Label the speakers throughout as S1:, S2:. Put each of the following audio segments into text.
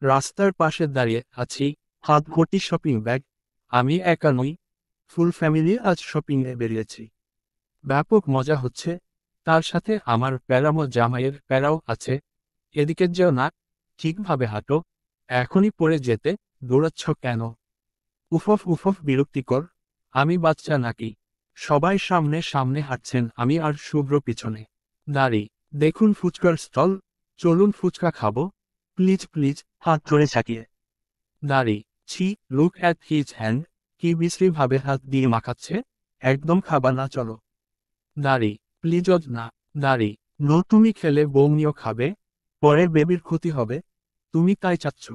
S1: রাস্তার পাশে দাঁড়িয়ে আছি, হাত ভর্তি শপিং ব্যাগ। আমি একা নই, ফুল ফ্যামিলি আজ শপিংয়ে বেরিয়েছি। ব্যাপক মজা হচ্ছে, তার সাথে আমার প্যারামো জামাইয়ের প্যারাও আছে। এদিকে যেও না, ঠিকভাবে হাঁটো, এখনই পড়ে যেতে দৌড়াচ্ছ কেন? উফফ উফফ বিরক্তিকর, আমি বাচ্চা নাকি? সবাই সামনে সামনে হাঁটছেন, আমি আর শুভ্র পিছনে দাঁড়ি। দেখুন ফুচকার স্টল, চলুন ফুচকা খাবো, প্লিজ প্লিজ, হাত ধরে ছাকিয়ে দাঁড়ি। ছি, লুক অ্যাট হিজ হ্যান্ড, কি বিশ্রীভাবে হাত দিয়ে মাখাচ্ছে। একদম খাবা না, চলো। দাঁড়ি, প্লিজজ না। দাঁড়ি, নো, তুমি খেলে বৌনিও খাবে, পরে বেবির ক্ষতি হবে, তুমি তাই চাচ্ছ?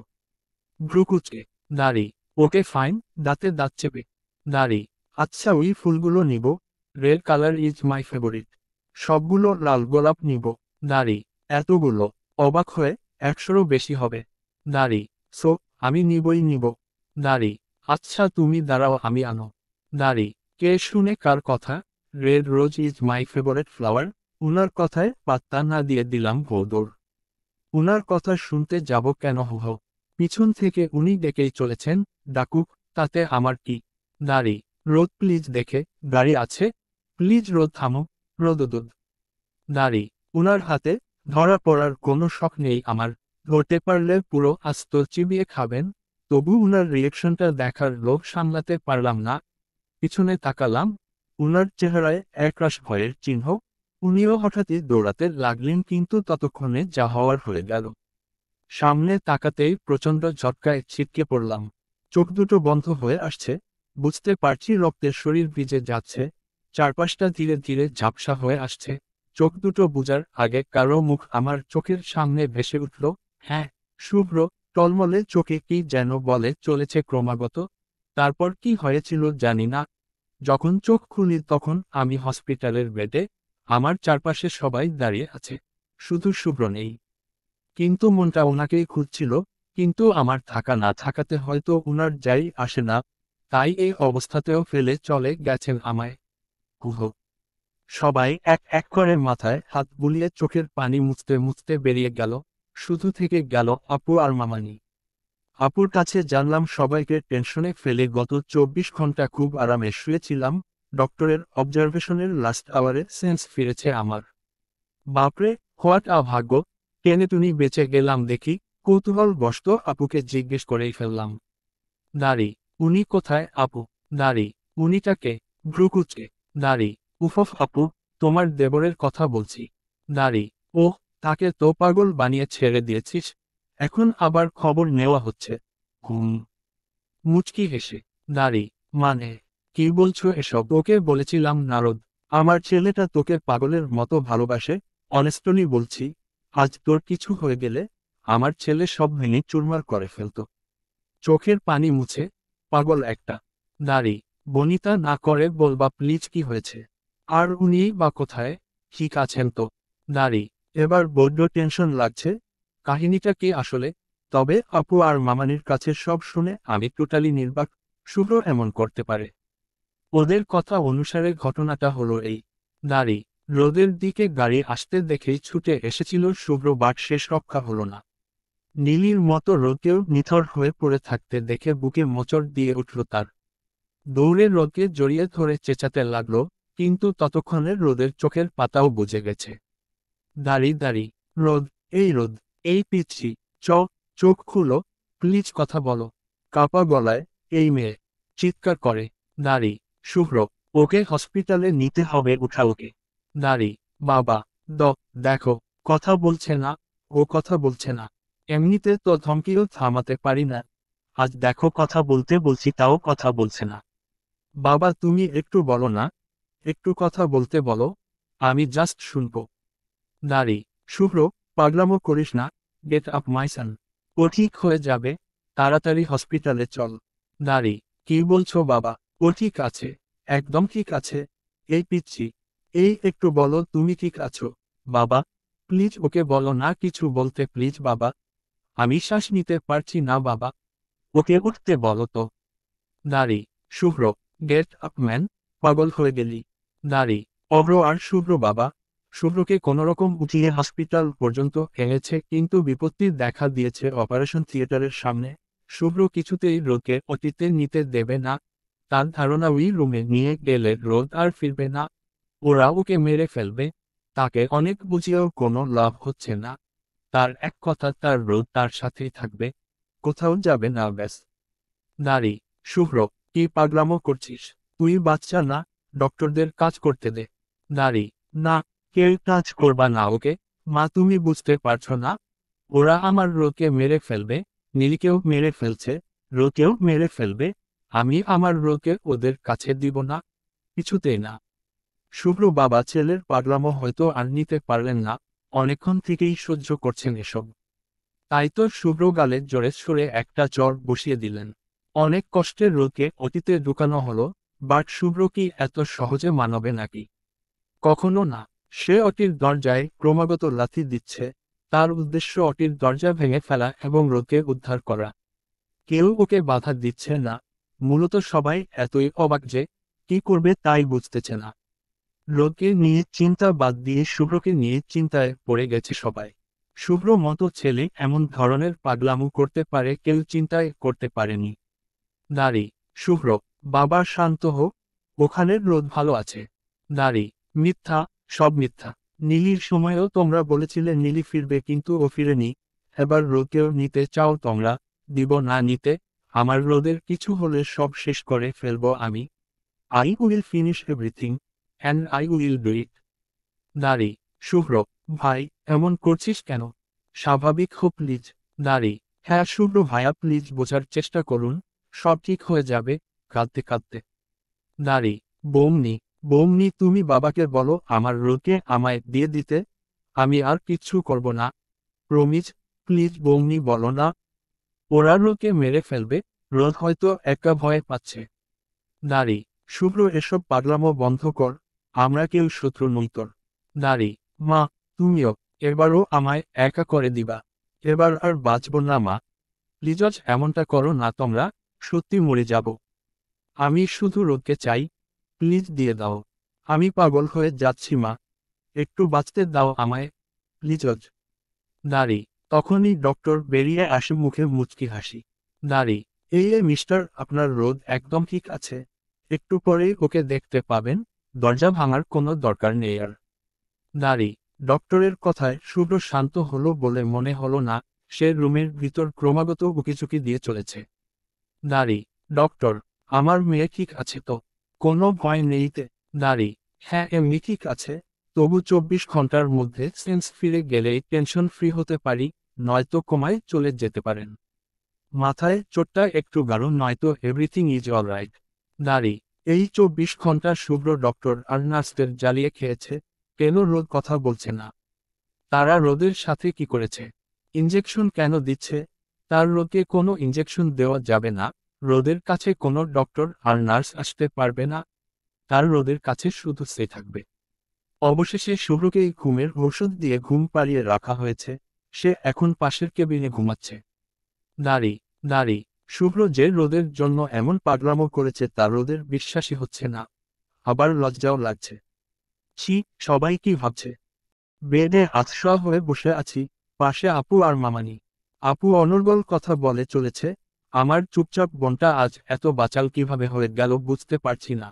S1: ভ্রুকুচকে দাঁড়ি, ওকে ফাইন, দাঁতে দাঁত চেপে দাঁড়ি। আচ্ছা, ওই ফুলগুলো নিব, red colour is my favourite. সবগুলো লাল গোলাপ নিব। দাঁড়ি, এতগুলো? অবাক হয়ে, 100রও বেশি হবে। দাঁড়ি, সো আমি নিবই নিব। দাঁড়ি, আচ্ছা তুমি দাঁড়াও, আমি আনো। দাঁড়ি, কে শুনে কার কথা? Red rose is my favourite flower. উনার কথায় পাত্তা না দিয়ে দিলাম ভোদৌড়। উনার কথা শুনতে যাব কেন? হো, পিছন থেকে উনি ডেকেই চলেছেন, ডাকুক, তাতে আমার কি? দাঁড়ি, রোদ প্লিজ, দেখে গাড়ি আছে, প্লিজ রোদ থামো, রোদোদ। দাঁড়ি, উনার হাতে ধরা পড়ার কোনো শখ নেই আমার, ধরতে পারলে পুরো আস্ত চিবিয়ে খাবেন। তবু উনার রিয়েকশনটা দেখার লোভ সামলাতে পারলাম না। পিছনে তাকালাম, উনার চেহারায় একরাশ ভয়ের চিহ্ন। উনিও হঠাৎই দৌড়াতে লাগলেন, কিন্তু ততক্ষণে যা হওয়ার হয়ে গেল। সামনে তাকাতেই প্রচণ্ড ঝটকায় ছিটকে পড়লাম। চোখ দুটো বন্ধ হয়ে আসছে, বুঝতে পারছি রক্তের শরীর ভিজে যাচ্ছে, চারপাশটা ধীরে ধীরে ঝাপসা হয়ে আসছে। চোখ দুটো বুজার আগে কারো মুখ আমার চোখের সামনে ভেসে উঠল। হ্যাঁ, শুভ্র, টলমলে চোখে কি যেন বলে চলেছে ক্রমাগত। তারপর কি হয়েছিল জানি না, যখন চোখ খুলি তখন আমি হসপিটালের বেডে, আমার চারপাশে সবাই দাঁড়িয়ে আছে, শুধু শুভ্র নেই। কিন্তু মনটা ওনাকেই খুঁজছিল, কিন্তু আমার থাকা না থাকাতে হয়তো উনার যাই আসে না, তাই এই অবস্থাতেও ফেলে চলে গেছেন আমায়। হুহ। সবাই এক এক করে মাথায় হাত বুলিয়ে চোখের পানি মুছতে মুছতে বেরিয়ে গেল, শুধু থেকে গেল আপু আর মামানি। আপুর কাছে জানলাম সবাইকে টেনশনে ফেলে গত 24 ঘন্টা খুব আরামে শুয়েছিলাম, ডক্টরের অবজারভেশনের লাস্ট আওয়ারে সেন্স ফিরেছে আমার। বাপরে, হোয়াট আ ভাগ্য, টেনে টুনি বেঁচে গেলাম দেখি। কৌতূহল বশত আপুকে জিজ্ঞেস করেই ফেললাম। দাঁড়ি, উনি কোথায় আপু? দাঁড়ি, উনিটাকে? ভ্রুকুচকে দাঁড়ি, উফফ আপু, তোমার দেবরের কথা বলছি। দাঁড়ি, ওহ, তাকে তো পাগল বানিয়ে ছেড়ে দিয়েছিস, এখন আবার খবর নেওয়া হচ্ছে। হুম। মুচকি হেসে দাঁড়ি, মানে কি বলছো এসব? ওকে বলেছিলাম নারদ, আমার ছেলেটা তোকে পাগলের মতো ভালোবাসে। অনেস্টলি বলছি, আজ তোর কিছু হয়ে গেলে আমার ছেলে সব ভেঙে চুরমার করে ফেলতো। চোখের পানি মুছে, পাগল একটা। দাঁড়ি, বনিতা না করে বলবা প্লিজ কি হয়েছে? আর উনি বা কোথায়? ঠিক আছেন তো? দাঁড়ি, এবার বড্ড টেনশন লাগছে, কাহিনীটা কি আসলে? তবে আপু আর মামানির কাছে সব শুনে আমি টোটালি নির্বাক, শুভ্র এমন করতে পারে? ওদের কথা অনুসারে ঘটনাটা হলো এই। দাঁড়ি, রোদের দিকে গাড়ি আসতে দেখেই ছুটে এসেছিল শুভ্র, বাট শেষ রক্ষা হলো না। নীলির মতো রোদকেও নিথর হয়ে পড়ে থাকতে দেখে বুকে মোচড় দিয়ে উঠল তার। দৌড়ে রোদকে জড়িয়ে ধরে চেঁচাতে লাগলো, কিন্তু ততক্ষণে রোদের চোখের পাতাও বুজে গেছে। দাঁড়ি দাঁড়ি, রোদ, এই রোদ, এই পিচ্ছি, চ, চোখ খুলো, প্লিজ কথা বলো। কাপা গলায় এই মেয়ে চিৎকার করে। দাঁড়ি, শুভ্র, ওকে হসপিটালে নিতে হবে, উঠা ওকে। দাঁড়ি, বাবা, দ, দেখো, কথা বলছে না, ও কথা বলছে না। এমনিতে তো ধমকিও থামাতে পারি না, আজ দেখো কথা বলতে বলছি তাও কথা বলছে না। বাবা তুমি একটু বলো না, একটু কথা বলতে বলো, আমি জাস্ট শুনবো। দাঁড়ি, শুভ্র, পাগলামো করিস না, গেট আপ মাই সান, ও ঠিক হয়ে যাবে, তাড়াতাড়ি হসপিটালে চল। দাঁড়ি, কি বলছো বাবা? ও ঠিক আছে, একদম ঠিক আছে। এই পিচ্ছি, এই একটু বলো তুমি ঠিক আছো? বাবা, প্লিজ ওকে বলো না কিছু বলতে, প্লিজ বাবা, আমি শ্বাস নিতে পারছি না বাবা, ওকে উঠতে বলো তো। দাঁড়ি, শুভ্র, গেট আপ ম্যান, পাগল হয়ে গেলি? দাঁড়ি, অভ্র আর শুভ্র বাবা, শুভ্রকে কোনোরকম উঠিয়ে হসপিটাল পর্যন্ত এনেছে, কিন্তু বিপত্তি দেখা দিয়েছে অপারেশন থিয়েটারের সামনে। শুভ্র কিছুতেই রোদকে অতীতে নিতে দেবে না। তার ধারণা ওই রুমে নিয়ে গেলে রোদ আর ফিরবে না। ওরা ওকে মেরে ফেলবে। তাকে অনেক বুঝিয়েও কোনো লাভ হচ্ছে না। তার এক কথা, তার রোদ তার সাথেই থাকবে, কোথাও যাবে না, ব্যাস। নারী: শুভ্র, কি পাগলামো করছিস? তুই বাচ্চা না, ডক্টরদের কাজ করতে দে। নারী: না, কেউ কাজ করবা না ওকে। মা, তুমি বুঝতে পারছো না? ওরা আমার রোদকে মেরে ফেলবে, নীলকেও মেরে ফেলছে, রোদকেও মেরে ফেলবে। আমি আমার রোদকে ওদের কাছে দিব না, কিছুতেই না। শুভ্র বাবা ছেলের পাগলামো হয়তো আর নিতে পারলেন না, অনেকক্ষণ থেকেই সহ্য করছেন এসব। তাই তো শুভ্র গালে জোরে সরে একটা চড় বসিয়ে দিলেন। অনেক কষ্টে রোদকে অতীতে ঢুকানো হলো, বাট শুভ্র কি এত সহজে মানবে নাকি? কখনো না। সে অটির দরজায় ক্রমাগত লাথি দিচ্ছে। তার উদ্দেশ্য অটির দরজা ভেঙে ফেলা এবং রোদকে উদ্ধার করা। কেউ ওকে বাধা দিচ্ছে না। মূলত সবাই এতই অবাক যে কি করবে তাই বুঝতেছে না। রোদকে নিয়ে চিন্তা বাদ দিয়ে শুভ্রকে নিয়ে চিন্তায় পড়ে গেছে সবাই। শুভ্র মতো ছেলে এমন ধরনের পাগলামো করতে পারে, কেউ চিন্তায় করতে পারেনি। নারী: শুভ্র, বাবা শান্ত হোক, ওখানের রোদ ভালো আছে। নারী: মিথ্যা, সব মিথ্যা। নীলির সময়ও তোমরা বলেছিলে নীলি ফিরবে, কিন্তু ও ফিরেনি। এবার রোদকেও নিতে চাও তোমরা, দিব না নিতে। আমার রোদের কিছু হলে সব শেষ করে ফেলবো আমি। I will finish everything, and I will do it. নারী: শুভ্র, ভাই, এমন করছিস কেন? স্বাভাবিক হো প্লিজ। নারী: হ্যাঁ শুভ্র ভাইয়া, প্লিজ বোঝার চেষ্টা করুন, সব ঠিক হয়ে যাবে। কাঁদতে কাঁদতে। নারী: বৌমনি, বৌমনি, তুমি বাবাকে বলো আমার রোদকে আমায় দিয়ে দিতে। আমি আর কিচ্ছু করব না, প্রমিজ, প্লিজ বৌমনি, বলো না। ওরা রোদকে মেরে ফেলবে, রোদ হয়তো একা ভয় পাচ্ছে। নারী: শুভ্র, এসব পাগলামো বন্ধ কর, আমরা কেউ শত্রু নই তোর। নারী: মা, তুমিও এবারও আমায় একা করে দিবা। এবার আর বাঁচব না মা, প্লিজ এমনটা করো না তোমরা, সত্যি মরে যাব। আমি শুধু রোদকে চাই, প্লিজ দিয়ে দাও। আমি পাগল হয়ে যাচ্ছি মা, একটু বাঁচতে দাও আমায়, প্লিজ। নারী: তখনই ডক্টর বেরিয়ে আসে, মুখে মুচকি হাসি। নারী: মিস্টার, আপনার রোদ একদম ঠিক আছে। একটু পরেই ওকে দেখতে পাবেন, দরজা ভাঙার কোনো দরকার নেই আর। নারী: ডক্টরের কথায় শুভ্র শান্ত হলো বলে মনে হলো না। সে রুমের ভিতর ক্রমাগত উকিঝুঁকি দিয়ে চলেছে। নারী: ডক্টর, আমার মেয়ে ঠিক আছে তো? কোনো ভয় নেইতে? নারী: হ্যাঁ, এমনি ঠিক আছে। তবু 24 ঘন্টার মধ্যে সেন্স ফিরে গেলেই টেনশন ফ্রি হতে পারি, নয়তো কোমায় চলে যেতে পারেন। মাথায় চোটটা একটু গাঢ়, নয়তো এভরিথিং ইজ অলরাইট। নারী: এই 24 ঘন্টা শুভ্র ডক্টর আর নার্সদের জ্বালিয়ে খেয়েছে, কেন রোদ কথা বলছে না? তারা রোদের সাথে কি করেছে? ইনজেকশন কেন দিচ্ছে? তার রোদকে কোনো ইনজেকশন দেওয়া যাবে না। রোদের কাছে কোনো ডক্টর আর নার্স আসতে পারবে না। তার রোদের কাছে শুধু সে থাকবে। অবশেষে শুভ্রকেই ঘুমের ঔষধ দিয়ে ঘুম পাড়িয়ে রাখা হয়েছে। সে এখন পাশের কেবিনে ঘুমাচ্ছে। নারী: নারী: শুভ্র যে রোদের জন্য এমন পাগলামো করেছে তা রোদের বিশ্বাসই হচ্ছে না, আবার লজ্জাও লাগছে। ছি, সবাই কি ভাবছে? বেডে আধশোয়া হয়ে বসে আছি, পাশে আপু আর মামানি। আপু অনর্গল কথা বলে চলেছে। আমার চুপচাপ বোনটা আজ এত বাচাল কিভাবে হয়ে গেল বুঝতে পারছি না।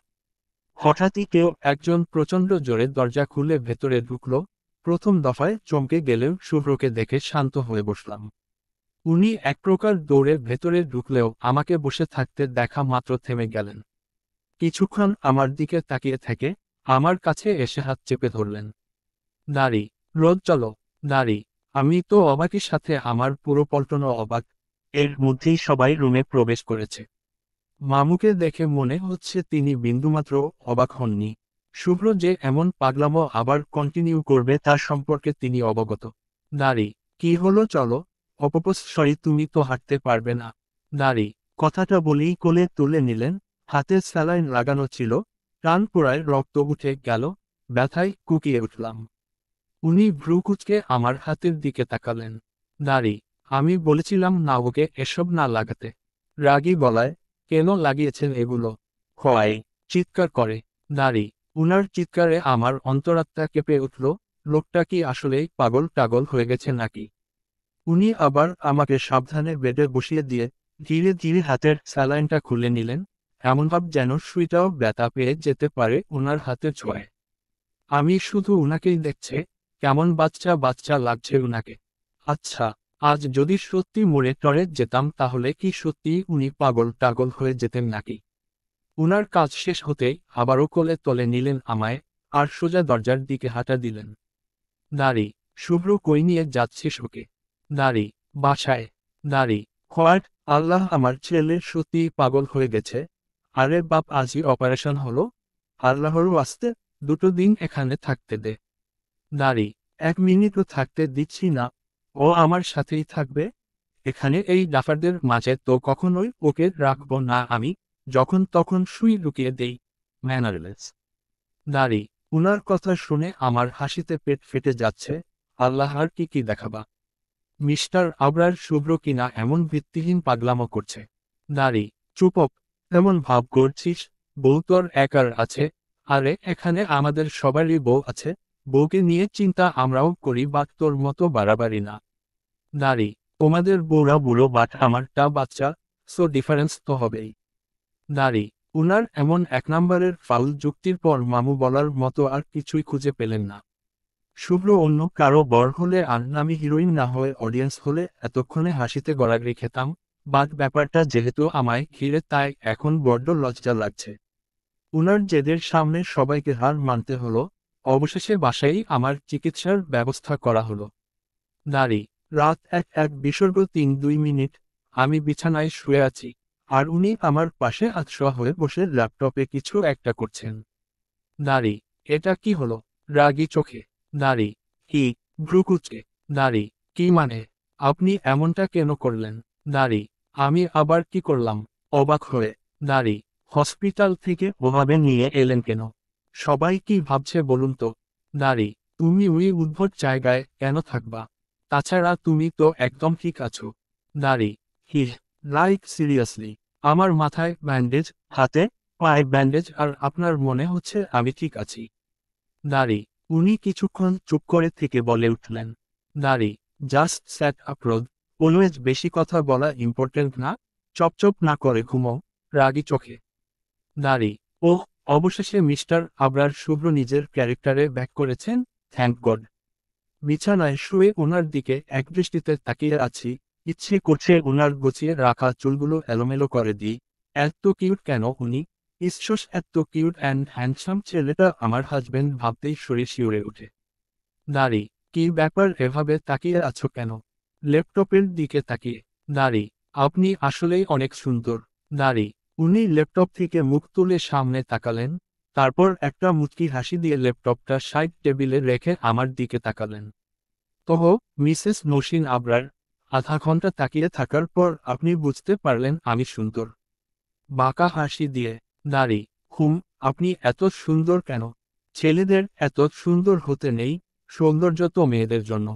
S1: হঠাৎই কেউ একজন প্রচণ্ড জোরে দরজা খুলে ভেতরে ঢুকলো। প্রথম দফায় চমকে গেলেও শুভ্রকে দেখে শান্ত হয়ে বসলাম। উনি এক প্রকার দৌড়ে ভেতরে ঢুকলেও আমাকে বসে থাকতে দেখা মাত্র থেমে গেলেন। কিছুক্ষণ আমার দিকে তাকিয়ে থেকে আমার কাছে এসে হাত চেপে ধরলেন। নারী: রোদ চলো। নারী: আমি তো অবাকই সাথে আমার পুরো পল্টনও অবাক। এর মধ্যেই সবাই রুমে প্রবেশ করেছে। মামুকে দেখে মনে হচ্ছে তিনি বিন্দুমাত্র অবাক হননি। শুভ্র যে এমন পাগলামো আবার কন্টিনিউ করবে তার সম্পর্কে তিনি অবগত। নারী: কি হলো, চলো। অপপস, সরি, তুমি তো হাঁটতে পারবে না। নারী: কথাটা বলেই কোলে তুলে নিলেন। হাতে স্যালাইন লাগানো ছিল, প্রাণ পোড়ায় রক্ত উঠে গেল, ব্যথায় কুকিয়ে উঠলাম। উনি ভ্রু কুঁচকে আমার হাতের দিকে তাকালেন। নারী: আমি বলেছিলাম না ওকে এসব না লাগাতে। রাগী গলায়, কেন লাগিয়েছেন এগুলো? হয় চিৎকার করে। নারী: উনার চিৎকারে আমার অন্তরাত্মা কেঁপে উঠল। লোকটা কি আসলেই পাগল টাগল হয়ে গেছে নাকি? উনি আবার আমাকে সাবধানে বেডে বসিয়ে দিয়ে ধীরে ধীরে হাতের স্যালাইনটা খুলে নিলেন, এমন ভাব যেন সুইটাও ব্যথা পেয়ে যেতে পারে ওনার হাতের ছোঁয়ায়। আমি শুধু উনাকেই দেখছে, কেমন বাচ্চা বাচ্চা লাগছে উনাকে। আচ্ছা, আজ যদি সত্যি মরে টরে যেতাম তাহলে কি সত্যি উনি পাগল টাগল হয়ে যেতেন নাকি? উনার কাজ শেষ হতেই আবারও কোলে তলে নিলেন আমায়, আর সোজা দরজার দিকে হাঁটা দিলেন। দাড়ি, শুভ্র কই নিয়ে যাচ্ছিস ওকে? দাড়ি, বাসায়। দাড়ি, হোয়াট? আল্লাহ, আমার ছেলে সত্যি পাগল হয়ে গেছে। আরে বাপ, আজই অপারেশন হলো? আল্লাহর ওয়াস্তে 2 দিন এখানে থাকতে দে। দাড়ি, 1 মিনিটও থাকতে দিচ্ছি না। ও আমার সাথেই থাকবে। এখানে এই ডাফারদের মাঝে তো কখনোই ওকে রাখবো না আমি, যখন তখন সুই লুকিয়ে দেই। ম্যানারলেস। দাড়ি, উনার কথা শুনে আমার হাসিতে পেট ফেটে যাচ্ছে। আল্লাহ, আর কি কি দেখাবা! মিস্টার আবরার শুভ্র কিনা এমন ভিত্তিহীন পাগলামো করছে। দাড়ি, চুপক। এমন ভাব করছিস বউ তোর একার আছে? আরে এখানে আমাদের সবারই বউ আছে। বউকে নিয়ে চিন্তা আমরাও করি, বাট তোর মতো বাড়াবাড়ি না। দাড়ি, তোমাদের বউরা বুড়ো বাট আমারটা বাচ্চা, সো ডিফারেন্স তো হবেই। দাড়ি, উনার এমন 1 নম্বরের ফাউল যুক্তির পর মামু বলার মতো আর কিছুই খুঁজে পেলেন না। শুভ্র অন্য কারো বর হলে আর নামি হিরোইন না হয়ে অডিয়েন্স হলে এতক্ষণে হাসিতে গড়াগড়ি খেতাম, বাট ব্যাপারটা যেহেতু আমায় ঘিরে তাই এখন বড্ড লজ্জা লাগছে। উনার জেদের সামনে সবাইকে হার মানতে হলো। অবশেষে বাসায় আমার চিকিৎসার ব্যবস্থা করা হলো। দাড়ি, রাত 1:01 আমি বিছানায় শুয়ে আছি, আর উনি আমার পাশে আধশোয়া হয়ে বসে ল্যাপটপে কিছু একটা করছেন। দাড়ি, এটা কি হলো? রাগী চোখে। দাড়ি, কি? ভ্রুকুচকে। দাড়ি, কি মানে? আপনি এমনটা কেন করলেন? দাড়ি, আমি আবার কি করলাম? অবাক হয়ে। দাড়ি, হসপিটাল থেকে ওভাবে নিয়ে এলেন কেন? সবাই কি ভাবছে বলুন তো? দাড়ি, তুমি ওই উদ্ভট জায়গায় কেন থাকবা? তাছাড়া তুমি তো একদম ঠিক আছো। দাড়ি, হিহ, লাইক সিরিয়াসলি? আমার মাথায় ব্যান্ডেজ, হাতে পায়ে ব্যান্ডেজ, আর আপনার মনে হচ্ছে আমি ঠিক আছি? দাড়ি, উনি কিছুক্ষণ চুপ করে থেকে বলে উঠলেন। দাড়ি, জাস্ট স্যাট আপ রোদ। অলওয়েজ বেশি কথা বলা ইম্পর্টেন্ট না। চপচপ না করে ঘুমো, রাগী চোখে। দাড়ি, ওহ, অবশেষে মিস্টার আবরার শুভ্র নিজের ক্যারেক্টারে ব্যাক করেছেন, থ্যাংক গড। বিছানায় শুয়ে ওনার দিকে একদৃষ্টিতে তাকিয়ে আছি, ইচ্ছে করছে ওনার গুছিয়ে রাখা চুলগুলো এলোমেলো করে দিই। এত কিউট কেন উনি? ঈশ্বস, এত কিউট অ্যান্ড হ্যান্ডসাম ছেলেটা আমার হাজবেন্ড ভাবতেই শরীর শিউরে ওঠে। দাড়ি, কি ব্যাপার এভাবে তাকিয়ে আছো কেন? ল্যাপটপের দিকে তাকিয়ে। দাড়ি, আপনি আসলেই অনেক সুন্দর। দাড়ি, উনি ল্যাপটপ থেকে মুখ তুলে সামনে তাকালেন, তারপর একটা মুচকি হাসি দিয়ে ল্যাপটপটা সাইড টেবিলে রেখে আমার দিকে তাকালেন। তোহ, মিসেস নসীন আবরার, আধা ঘন্টা তাকিয়ে থাকার পর আপনি বুঝতে পারলেন আমি সুন্দর? বাঁকা হাসি দিয়ে। দাড়ি, হুম, আপনি এত সুন্দর কেন? ছেলেদের এত সুন্দর হতে নেই, সৌন্দর্য তো মেয়েদের জন্য।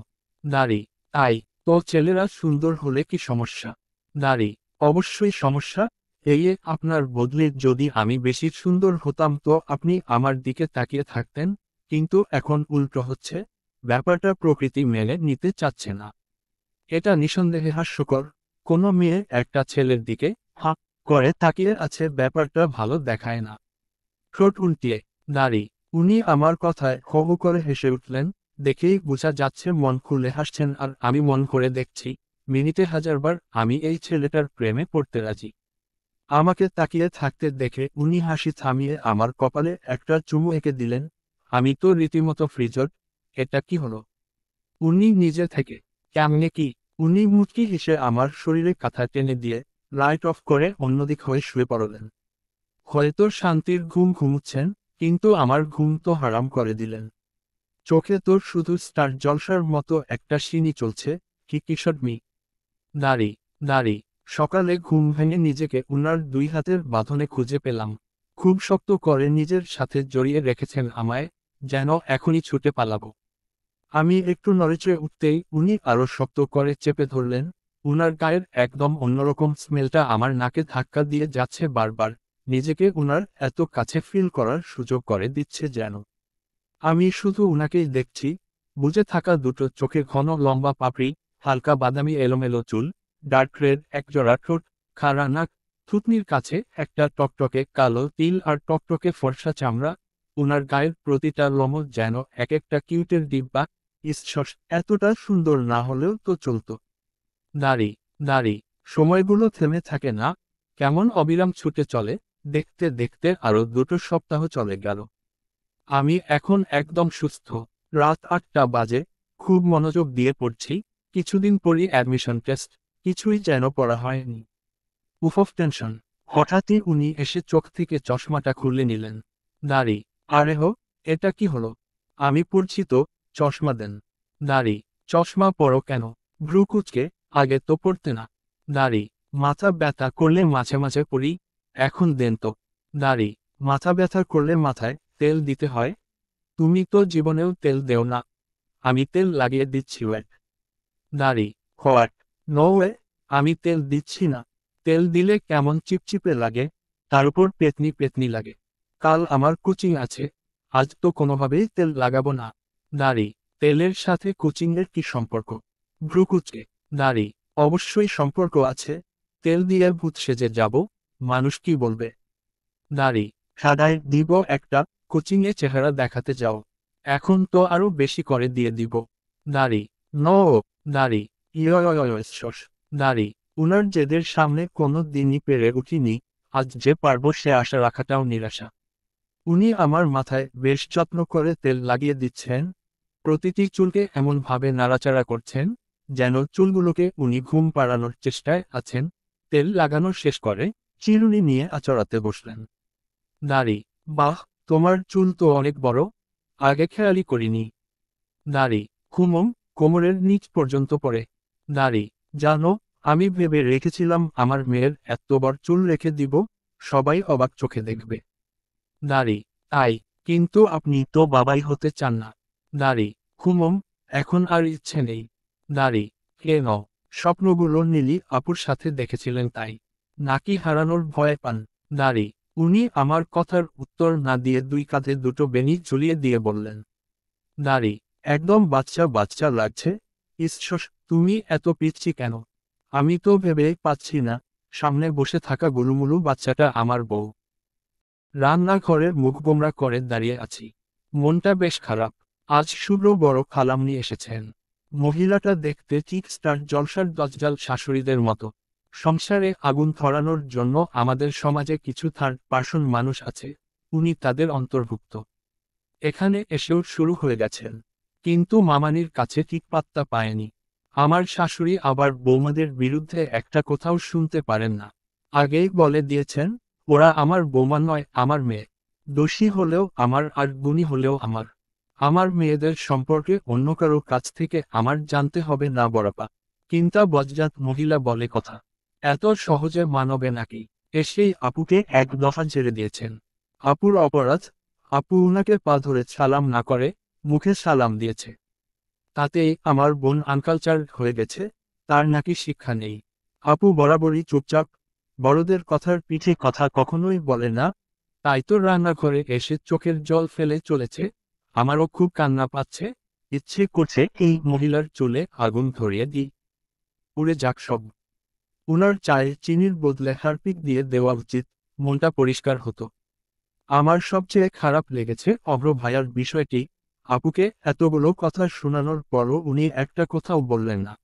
S1: দাড়ি, তাই তো ছেলেরা সুন্দর হলে কি সমস্যা? দাড়ি, অবশ্যই সমস্যা। এই আপনার বদলে যদি আমি বেশি সুন্দর হতাম তো আপনি আমার দিকে তাকিয়ে থাকতেন, কিন্তু এখন উল্টো হচ্ছে। ব্যাপারটা প্রকৃতি মেনে নিতে চাচ্ছে না। এটা নিঃসন্দেহে হাস্যকর। কোনো মেয়ে একটা ছেলের দিকে হাঁ করে তাকিয়ে আছে, ব্যাপারটা ভালো দেখায় না। ঠোঁট উল্টিয়ে। দাড়ি, উনি আমার কথায় হো হো করে হেসে উঠলেন, দেখেই বোঝা যাচ্ছে মন খুলে হাসছেন, আর আমি মন করে দেখছি, মিনিটে 1000বার আমি এই ছেলেটার প্রেমে পড়তে রাজি। আমাকে তাকিয়ে থাকতে দেখে উনি হাসি থামিয়ে আমার কপালে একটা চুমু এঁকে দিলেন। আমি তো রীতিমতো ফ্রিজড। এটা কি হলো? উনি নিজে থেকে? কেমনে কি? উনি মুচকি হেসে আমার শরীরে কাঁথা টেনে দিয়ে লাইট অফ করে অন্যদিক হয়ে শুয়ে পড়লেন। হয়তো শান্তির ঘুম ঘুমুচ্ছেন, কিন্তু আমার ঘুম তো হারাম করে দিলেন। চোখে তোর শুধু স্টার জলসার মতো একটা সিনি চলছে, কি কিশোর মি। দাড়ি, দাড়ি, সকালে ঘুম ভেঙে নিজেকে উনার 2 হাতের বাঁধনে খুঁজে পেলাম। খুব শক্ত করে নিজের সাথে জড়িয়ে রেখেছেন আমায়, যেন এখনই ছুটে পালাবো। আমি একটু নড়েচড়ে উঠতেই উনি আরো শক্ত করে চেপে ধরলেন। উনার গায়ের একদম অন্যরকম স্মেলটা আমার নাকে ধাক্কা দিয়ে যাচ্ছে বারবার, নিজেকে উনার এত কাছে ফিল করার সুযোগ করে দিচ্ছে যেন। আমি শুধু উনাকেই দেখছি, বুজে থাকা দুটো চোখে ঘন লম্বা পাপড়ি, হালকা বাদামি এলোমেলো চুল, ডার্ক রেড একজোড়া ঠোঁট, খাড়া নাক, থুতনির কাছে একটা টকটকে কালো তিল আর টকটকে ফর্সা চামড়া। উনার গায়ের প্রতিটা লোমও যেন এক একটা কিউটের ডিব্বা। ইস, এতটা সুন্দর না হলেও তো চলতো। দাড়ি, দাড়ি, সময়গুলো থেমে থাকে না, কেমন অবিরাম ছুটে চলে। দেখতে দেখতে আরো 2 সপ্তাহ চলে গেল। আমি এখন একদম সুস্থ। রাত 8টা বাজে, খুব মনোযোগ দিয়ে পড়ছি। কিছুদিন পরই অ্যাডমিশন টেস্ট, কিছুই যেন পড়া হয়নি। উফ টেনশন। হঠাৎই উনি এসে চোখ থেকে চশমাটা খুলে নিলেন। দাড়ি, আরে হো, এটা কি হলো? আমি পড়ছি তো, চশমা দেন। দাড়ি, চশমা পরো কেন? ভ্রু কুঁচকে, আগে তো পড়তে না। দাড়ি, মাথা ব্যথা করলে মাঝে মাঝে পড়ি, এখন দেন তো। দাড়ি, মাথা ব্যথা করলে মাথায় তেল দিতে হয়? তুমি তো জীবনেও তেল দেও না। আমি তেল লাগিয়ে দিচ্ছি ওয়েট। দাড়ি, হোয়াট? নো ওয়ে, আমি তেল দিচ্ছি না। তেল দিলে কেমন চিপচিপে লাগে, তার উপর পেতনি পেতনি লাগে। কাল আমার কোচিং আছে, আজ তো কোনোভাবেই তেল লাগাবো না। দাড়ি, তেলের সাথে কোচিংয়ের কি সম্পর্ক? ভ্রু কুঁচকে, দাড়ি, অবশ্যই সম্পর্ক আছে। তেল দিয়ে ভূত সেজে যাব, মানুষ কি বলবে? দাড়ি, সাদায় দিব একটা, কোচিংয়ে চেহারা দেখাতে যাও। এখন তো আরো বেশি করে দিয়ে দিব। দাড়ি, নো। দাড়ি, ইয়স। দাড়ি, উনার জেদের সামনে কোনো দিনই পেরে উঠিনি, আজ যে পারবো সে আশা রাখাটাও নিরাশা। উনি আমার মাথায় বেশ যত্ন করে তেল লাগিয়ে দিচ্ছেন, প্রতিটি চুলকে এমনভাবে নাড়াচাড়া করছেন যেন চুলগুলোকে উনি ঘুম পাড়ানোর চেষ্টায় আছেন। তেল লাগানো শেষ করে চিরুনি নিয়ে আচড়াতে বসলেন। দাড়ি, বাহ, তোমার চুল তো অনেক বড়, আগে খেয়ালই করিনি। দাড়ি, হুমম, কোমরের নিচ পর্যন্ত পড়ে। দাড়ি, জানো, আমি ভেবে রেখেছিলাম আমার মেয়ের এত বড় চুল রেখে দিব, সবাই অবাক চোখে দেখবে। দাড়ি, তাই, কিন্তু আপনি তো বাবাই হতে চান না। দাড়ি, হুমম, এখন আর ইচ্ছে নেই। দাড়ি, কেন? স্বপ্নগুলো নীলি আপুর সাথে দেখেছিলেন তাই, নাকি হারানোর ভয় পান? দাড়ি, উনি আমার কথার উত্তর না দিয়ে 2 কাঁধে 2 বেনি ঝুলিয়ে দিয়ে বললেন। দাড়ি, একদম বাচ্চা বাচ্চা লাগছে। ইস, তুমি এত পিচ্ছি কেন? আমি তো ভেবেই পাচ্ছি না, সামনে বসে থাকা গুলুমুলু বাচ্চাটা আমার বউ। রান্নাঘরে মুখ গোমড়া করে দাঁড়িয়ে আছি, মনটা বেশ খারাপ। আজ শুভ্র বড় খালামণি এসেছেন। মহিলাটা দেখতে ঠিক স্টার জলসার দজ্জাল শাশুড়িদের মতো। সংসারে আগুন ধরানোর জন্য আমাদের সমাজে কিছু থার্ড পার্সন মানুষ আছে, উনি তাদের অন্তর্ভুক্ত। এখানে এসেও শুরু হয়ে গেছেন, কিন্তু মামানির কাছে ঠিক পাত্তা পায়নি। আমার শাশুড়ি আবার বৌমাদের বিরুদ্ধে একটা কোথাও শুনতে পারেন না। আগেই বলে দিয়েছেন, ওরা আমার বৌমা নয়, আমার মেয়ে। দোষী হলেও আমার আর গুণী হলেও আমার। আমার মেয়েদের সম্পর্কে অন্য কারো কাছ থেকে আমার জানতে হবে না বড়াপা। কিন্তা বজ্জাত মহিলা বলে কথা, এত সহজে মানবে নাকি? এসেই আপুকে এক দফা ছেড়ে দিয়েছেন। আপুর অপরাধ, আপু উনাকে পা ধরে সালাম না করে মুখে সালাম দিয়েছে। তাতেই আমার বোন আনকালচার হয়ে গেছে, তার নাকি শিক্ষা নেই। আপু বরাবরই চুপচাপ, বড়দের কথার পিঠে কথা কখনোই বলে না। তাই তো রান্নাঘরে এসে চোখের জল ফেলে চলেছে। আমারও খুব কান্না পাচ্ছে, ইচ্ছে করছে এই মহিলার চুলে আগুন ধরিয়ে দিই, উড়ে যাক সব। উনার চায়ে চিনির বদলে হারপিক দিয়ে দেওয়া উচিত, মনটা পরিষ্কার হতো। আমার সবচেয়ে খারাপ লেগেছে অভ্র ভাইয়ার বিষয়টি। আপুকে এতগুলো কথা শোনানোর পরও উনি একটা কথাও বললেন না।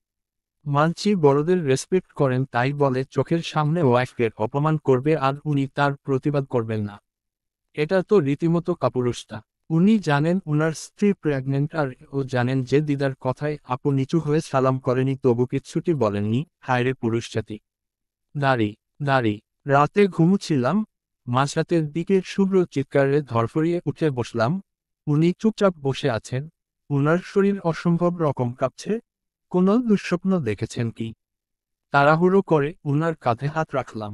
S1: মানছি বড়দের রেসপেক্ট করেন, তাই বলে চোখের সামনে ওয়াইফকে অপমান করবে আর উনি তার প্রতিবাদ করবেন না? এটা তো রীতিমতো কাপুরুষতা। উনি জানেন উনার স্ত্রী প্রেগনেন্ট আর ও জানেন যে দিদার কথায় আপু নিচু হয়ে সালাম করেনি, তবু কিচ্ছুটি বলেননি। হায়রে পুরুষ জাতি। দাড়ি, দাড়ি, রাতে ঘুমুচ্ছিলাম, মাঝরাতের দিকে শুভ্র চিৎকারে ধরফরিয়ে উঠে বসলাম। উনি চুপচাপ বসে আছেন, উনার শরীর অসম্ভব রকম কাঁপছে। কোনো দুঃস্বপ্ন দেখেছেন কি? তাড়াহুড়ো করে উনার কাঁধে হাত রাখলাম।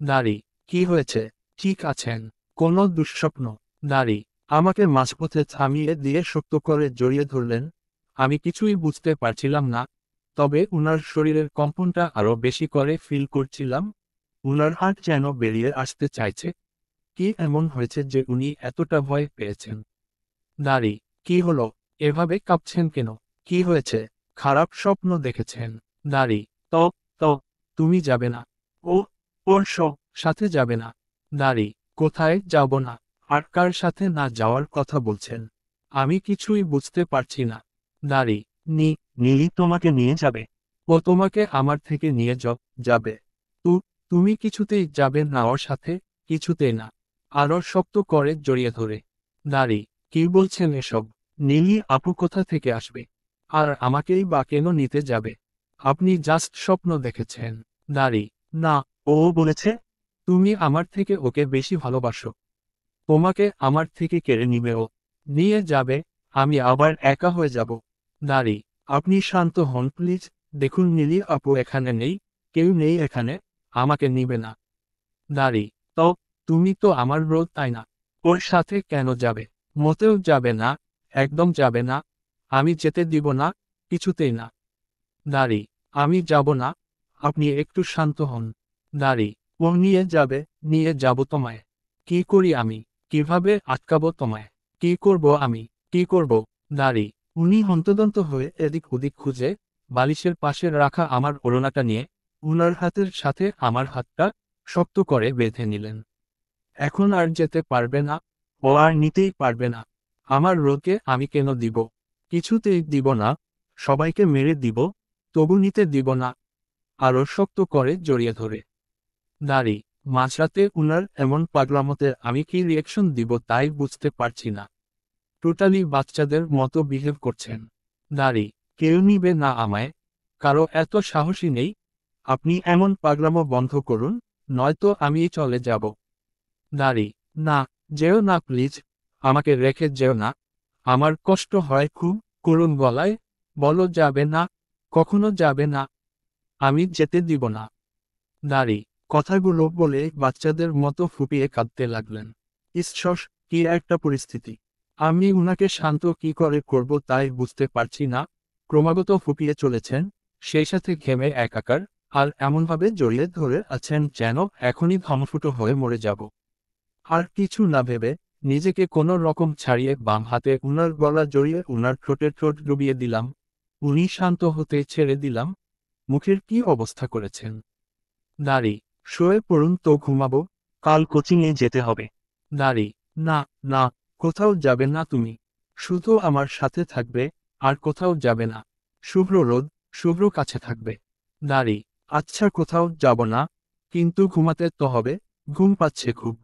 S1: দাড়ি, কি হয়েছে? ঠিক আছেন? কোনো দুঃস্বপ্ন? দাড়ি, আমাকে মাঝপথে থামিয়ে দিয়ে শক্ত করে জড়িয়ে ধরলেন। আমি কিছুই বুঝতে পারছিলাম না, তবে উনার শরীরের কম্পনটা আরো বেশি করে ফিল করছিলাম। উনার হাত যেন বেরিয়ে আসতে চাইছে। কি এমন হয়েছে যে উনি এতটা ভয় পেয়েছেন? দাড়ি, কি হলো? এভাবে কাঁপছেন কেন? কি হয়েছে? খারাপ স্বপ্ন দেখেছেন? দাঁড়ি, তো, তো, তুমি যাবে না? ও, ওর সাথে যাবে না? দাঁড়ি, কোথায় যাব না? আর কার সাথে না যাওয়ার কথা বলছেন? আমি কিছুই বুঝতে পারছি না। দাঁড়ি, নীলি তোমাকে নিয়ে যাবে। ও তোমাকে আমার থেকে নিয়ে যাবে। তুমি কিছুতেই যাবে না ওর সাথে? কিছুতেই না। আরো শক্ত করে জড়িয়ে ধরে। দাঁড়ি, কি বলছেন এসব? নীলি আপু কোথা থেকে আসবে? আর আমাকেই বা কেন নিতে যাবে? আপনি জাস্ট স্বপ্ন দেখেছেন। দাঁড়ি, না, ও বলেছে তুমি আমার থেকে ওকে বেশি ভালোবাসো। তোমাকে আমার থেকে কেড়ে নিবে ও। নিয়ে যাবে, আমি আবার একা হয়ে যাব। দাঁড়ি, আপনি শান্ত হন প্লিজ। দেখুন নীলি আপু এখানে নেই, কেউ নেই এখানে, আমাকে নিবে না। দাঁড়ি, তো, তুমি তো আমার রোদ তাই না? ওর সাথে কেন যাবে? মোটেও যাবে না, একদম যাবে না। আমি যেতে দিব না, কিছুতেই না। দাঁড়ি, আমি যাব না, আপনি একটু শান্ত হন। দাঁড়ি, ও নিয়ে যাব তোমায়। কি করি আমি? কিভাবে আটকাবো তোমায়? কি করব আমি? কি করব? দাঁড়ি, উনি হন্তদন্ত হয়ে এদিক ওদিক খুঁজে বালিশের পাশে রাখা আমার ওড়নাটা নিয়ে উনার হাতের সাথে আমার হাতটা শক্ত করে বেঁধে নিলেন। এখন আর যেতে পারবে না, ও আর নিতেই পারবে না। আমার রোদকে আমি কেন দিব? কিছুতেই দিব না, সবাইকে মেরে দিব, তবু নিতে দিব না। আরো শক্ত করে জড়িয়ে ধরে। দাঁড়ি, মাঝরাতে উনার এমন পাগলামতে আমি কি রিয়েকশন দিব তাই বুঝতে পারছি না। টোটালি বাচ্চাদের মতো বিহেভ করছেন। দাঁড়ি, কেউ নিবে না আমায়? কারো এত সাহসী নেই? আপনি এমন পাগলামো বন্ধ করুন, নয়তো আমি চলে যাব। দাঁড়ি, না, যেও না প্লিজ, আমাকে রেখে যেও না। আমার কষ্ট হয় খুব, করুণ গলায় বলো যাবে না, কখনো যাবে না, আমি যেতে দিব না। দাঁড়ি, কথাগুলো বলে বাচ্চাদের মতো ফুপিয়ে কাঁদতে লাগলেন। ঈশ্বর, কি একটা পরিস্থিতি! আমি উনাকে শান্ত কি করে করব তাই বুঝতে পারছি না। ক্রমাগত ফুপিয়ে চলেছেন, সেই সাথে ঘেমে একাকার, আর এমনভাবে জড়িয়ে ধরে আছেন যেন এখনই ধমফুটো হয়ে মরে যাব। আর কিছু না ভেবে নিজেকে কোনো রকম ছাড়িয়ে বাম হাতে উনার গলা জড়িয়ে উনার ঠোঁট ডুবিয়ে দিলাম। উনি শান্ত হতে ছেড়ে দিলাম। মুখের কি অবস্থা করেছেন! দাঁড়ি, শুয়ে পড়ুন তো ঘুমাবো, কাল কোচিংয়ে যেতে হবে। দাঁড়ি, না, না, কোথাও যাবে না তুমি। শুধু আমার সাথে থাকবে, আর কোথাও যাবে না। শুভ্র রোদ, শুভ্র কাছে থাকবে। দাঁড়ি, আচ্ছা কোথাও যাব না, কিন্তু ঘুমাতে তো হবে, ঘুম পাচ্ছে খুব।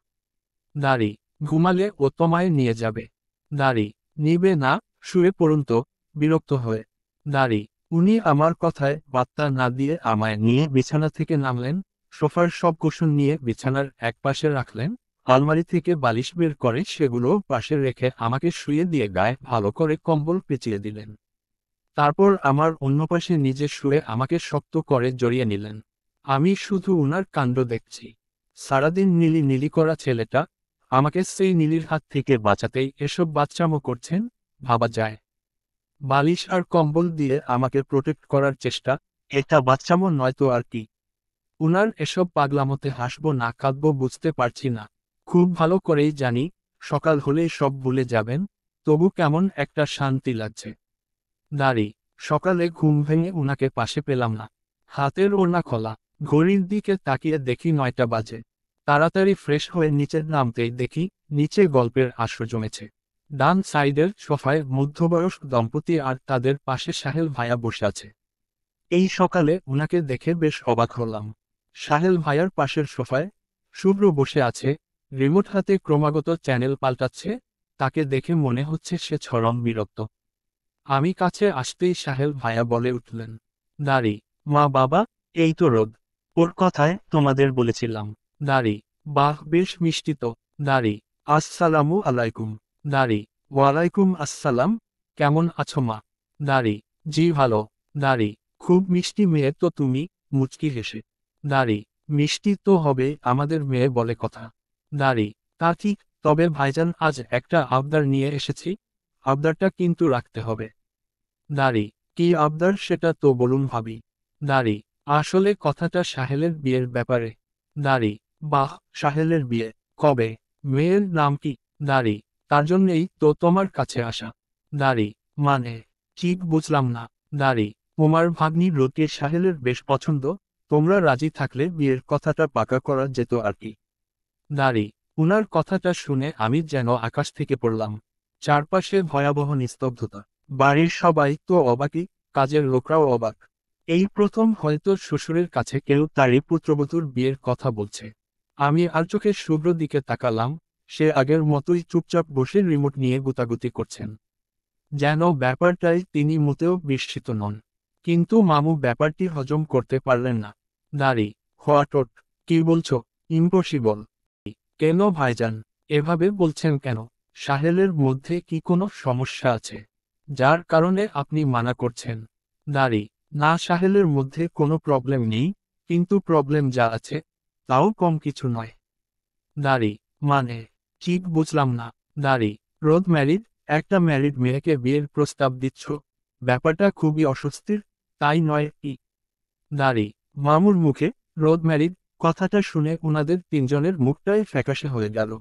S1: দাঁড়ি, ঘুমালে ও তোমায় নিয়ে যাবে। দাঁড়ি, নিবে না, শুয়ে পড়ুন তো, বিরক্ত হয়ে। দাঁড়ি, উনি আমার কথায় পাত্তা না দিয়ে আমায় নিয়ে বিছানা থেকে নামলেন, সোফার সব কুশন নিয়ে বিছানার একপাশে রাখলেন, আলমারি থেকে বালিশ বের করে সেগুলো পাশে রেখে আমাকে শুয়ে দিয়ে গায়ে ভালো করে কম্বল পেঁচিয়ে দিলেন। তারপর আমার অন্য পাশে নিজে শুয়ে আমাকে শক্ত করে জড়িয়ে নিলেন। আমি শুধু উনার কাণ্ড দেখছি। সারাদিন নীলি নীলি করা ছেলেটা আমাকে সেই নীলির হাত থেকে বাঁচাতেই এসব বাচ্চামো করছেন, ভাবা যায়। বালিশ আর কম্বল দিয়ে আমাকে প্রোটেক্ট করার চেষ্টা, এটা বাচ্চামো নয়তো আর কি? উনার এসব পাগলামোতে হাসবো না কাঁদবো বুঝতে পারছি না। খুব ভালো করেই জানি, সকাল হলেই সব ভুলে যাবেন, তবু কেমন একটা শান্তি লাগছে। দাঁড়ি, সকালে ঘুম ভেঙে উনাকে পাশে পেলাম না। হাতের ওড়না খোলা, ঘড়ির দিকে তাকিয়ে দেখি 9টা বাজে। তাড়াতাড়ি ফ্রেশ হয়ে নিচে নামতেই দেখি নিচে গল্পের আসর জমেছে। ডান সাইডের সোফায় মধ্যবয়স্ক দম্পতি আর তাদের পাশে সাহেল ভাইয়া বসে আছে। এই সকালে উনাকে দেখে বেশ অবাক হলাম। সাহেল ভাইয়ার পাশের সোফায় শুভ্র বসে আছে, রিমোট হাতে ক্রমাগত চ্যানেল পাল্টাচ্ছে, তাকে দেখে মনে হচ্ছে সে চরম বিরক্ত। আমি কাছে আসতেই সাহেল ভাইয়া বলে উঠলেন, দাঁড়ি, মা বাবা, এই তো রোদ, ওর কথায় তোমাদের বলেছিলাম। দাঁড়ি, বাহ বেশ মিষ্টি তো। দাঁড়ি, আসসালামু আলাইকুম। দাঁড়ি, ওয়ালাইকুম আসসালাম, কেমন আছো মা? দাঁড়ি, জি ভালো। দাঁড়ি, খুব মিষ্টি মেয়ে তো তুমি, মুচকি হেসে। দাঁড়ি, মিষ্টি তো হবে, আমাদের মেয়ে বলে কথা। দাঁড়ি, তা ঠিক, তবে ভাইজান আজ একটা আবদার নিয়ে এসেছি, আবদারটা কিন্তু রাখতে হবে। দাঁড়ি, কি আবদার সেটা তো বলুন ভাবি। দাঁড়ি, আসলে কথাটা সাহেলের বিয়ের ব্যাপারে। দাঁড়ি, বাহ, সাহেলের বিয়ে, কবে? মেয়ের নাম কি? দাঁড়ি, তার জন্যেই তো তোমার কাছে আসা। দাঁড়ি, মানে ঠিক বুঝলাম না। দাঁড়ি, তোমার ভাগ্নি রোদকে সাহেলের বেশ পছন্দ, তোমরা রাজি থাকলে বিয়ের কথাটা পাকা করা যেত আর কি। দাঁড়ি, উনার কথাটা শুনে আমি যেন আকাশ থেকে পড়লাম। চারপাশে ভয়াবহ নিস্তব্ধতা। বাড়ির সবাই তো অবাকই, কাজের লোকরাও অবাক। এই প্রথম হয়তো শ্বশুরের কাছে কেউ তারই পুত্রবধূর বিয়ের কথা বলছে। আমি আর চোখে শুভ্র দিকে তাকালাম, সে আগের মতোই চুপচাপ বসে রিমোট নিয়ে গুতাগুতি করছেন। যেন ব্যাপারটাই তিনি মোটেও বিস্মিত নন। কিন্তু মামু ব্যাপারটি হজম করতে পারলেন না। দাঁড়ি, হোয়াটট, কি বলছো? ইম্পসিবল। কেন ভাইজান, এভাবে বলছেন কেন? সাহেলের মধ্যে কি কোনো সমস্যা আছে যার কারণে আপনি মানা করছেন? দাঁড়ি, না, সাহেলের মধ্যে কোনো প্রবলেম নেই, কিন্তু প্রবলেম যা আছে তাও কম কিছু নয়। দাঁড়ি, মানে ঠিক বুঝলাম না। দাঁড়ি, রোদ ম্যারিড, একটা ম্যারিড মেয়েকে বিয়ের প্রস্তাব দিচ্ছ, ব্যাপারটা খুবই অস্বস্তির, তাই নয় কি? দাঁড়ি, মামুর মুখে রোদ ম্যারিড কথাটা শুনে ওনাদের তিনজনের মুখটাই ফ্যাকাশে হয়ে গেল।